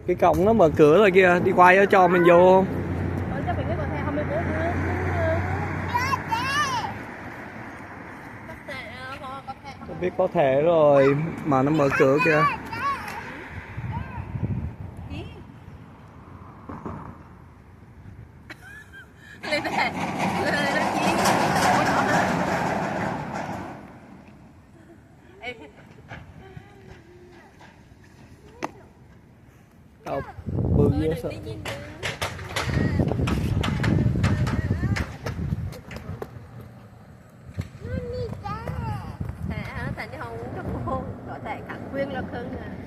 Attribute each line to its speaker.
Speaker 1: Cái cổng nó mở cửa rồi kìa, đi qua cho mình vô không? Tôi biết có thể rồi mà nó mở cửa kìa. Đâu, bự dễ sợ.
Speaker 2: Thành đi không uống cà phê, có thể khẳng khuyên là khưng à.